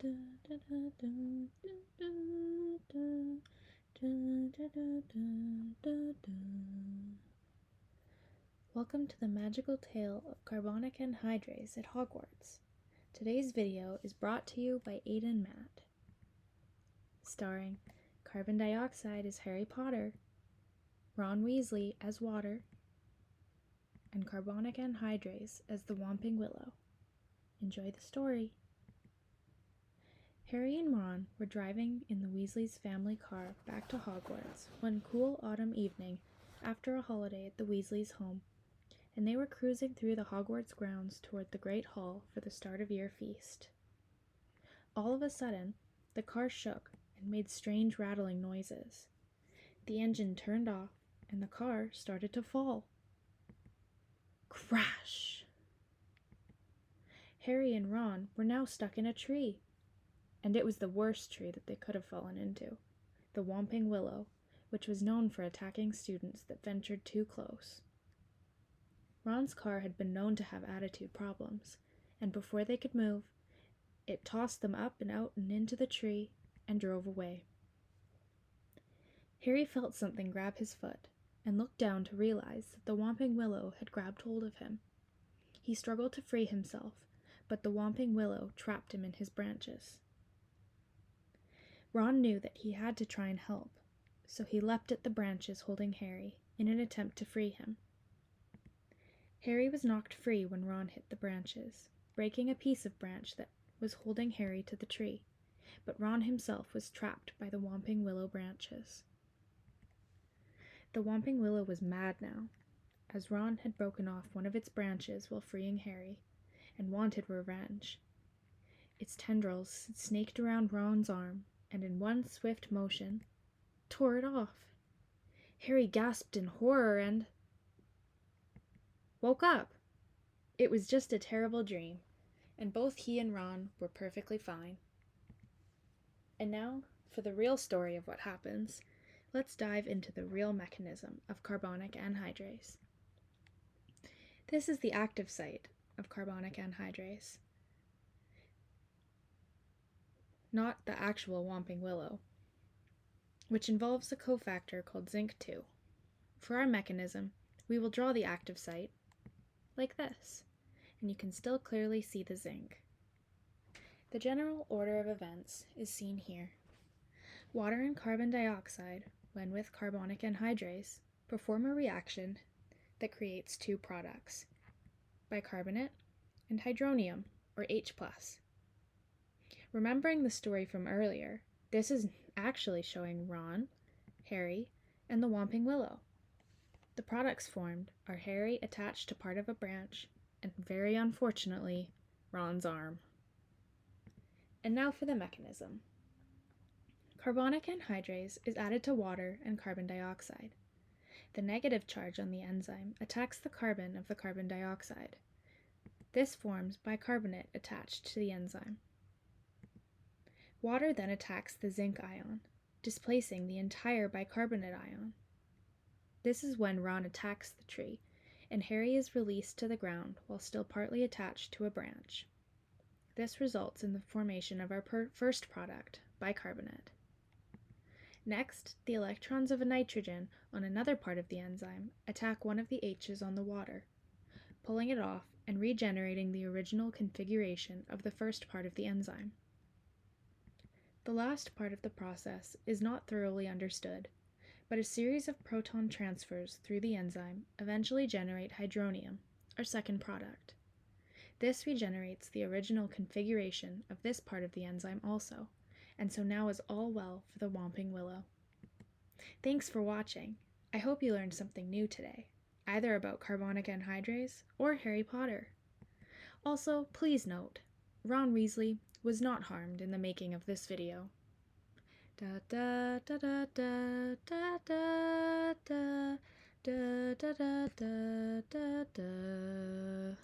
Welcome to the magical tale of Carbonic Anhydrase at Hogwarts. Today's video is brought to you by Ayden Matt. Starring Carbon Dioxide as Harry Potter, Ron Weasley as Water, and Carbonic Anhydrase as the Whomping Willow. Enjoy the story. Harry and Ron were driving in the Weasleys' family car back to Hogwarts one cool autumn evening after a holiday at the Weasleys' home, and they were cruising through the Hogwarts grounds toward the Great Hall for the start-of-year feast. All of a sudden, the car shook and made strange rattling noises. The engine turned off, and the car started to fall. Crash! Harry and Ron were now stuck in a tree, and it was the worst tree that they could have fallen into, the Whomping Willow, which was known for attacking students that ventured too close. Ron's car had been known to have attitude problems, and before they could move, it tossed them up and out and into the tree and drove away. Harry felt something grab his foot and looked down to realize that the Whomping Willow had grabbed hold of him. He struggled to free himself, but the Whomping Willow trapped him in his branches. Ron knew that he had to try and help, so he leapt at the branches holding Harry in an attempt to free him. Harry was knocked free when Ron hit the branches, breaking a piece of branch that was holding Harry to the tree, but Ron himself was trapped by the Whomping Willow branches. The Whomping Willow was mad now, as Ron had broken off one of its branches while freeing Harry, and wanted revenge. Its tendrils snaked around Ron's arm, and in one swift motion, tore it off. Harry gasped in horror and woke up. It was just a terrible dream, and both he and Ron were perfectly fine. And now, for the real story of what happens, let's dive into the real mechanism of carbonic anhydrase. This is the active site of carbonic anhydrase, not the actual Whomping Willow, which involves a cofactor called zinc 2. For our mechanism, we will draw the active site like this, and you can still clearly see the zinc. The general order of events is seen here. Water and carbon dioxide, when with carbonic anhydrase, perform a reaction that creates two products, bicarbonate and hydronium, or H+. Remembering the story from earlier, this is actually showing Ron, Harry, and the Whomping Willow. The products formed are Harry attached to part of a branch, and very unfortunately, Ron's arm. And now for the mechanism. Carbonic anhydrase is added to water and carbon dioxide. The negative charge on the enzyme attacks the carbon of the carbon dioxide. This forms bicarbonate attached to the enzyme. Water then attacks the zinc ion, displacing the entire bicarbonate ion. This is when Ron attacks the tree, and Harry is released to the ground while still partly attached to a branch. This results in the formation of our first product, bicarbonate. Next, the electrons of a nitrogen on another part of the enzyme attack one of the H's on the water, pulling it off and regenerating the original configuration of the first part of the enzyme. The last part of the process is not thoroughly understood, but a series of proton transfers through the enzyme eventually generate hydronium, our second product. This regenerates the original configuration of this part of the enzyme also, and so now is all well for the Whomping Willow. Thanks for watching. I hope you learned something new today, either about carbonic anhydrase or Harry Potter. Also, please note, Ron Weasley was not harmed in the making of this video. Da da da da da da da da da da da da da da.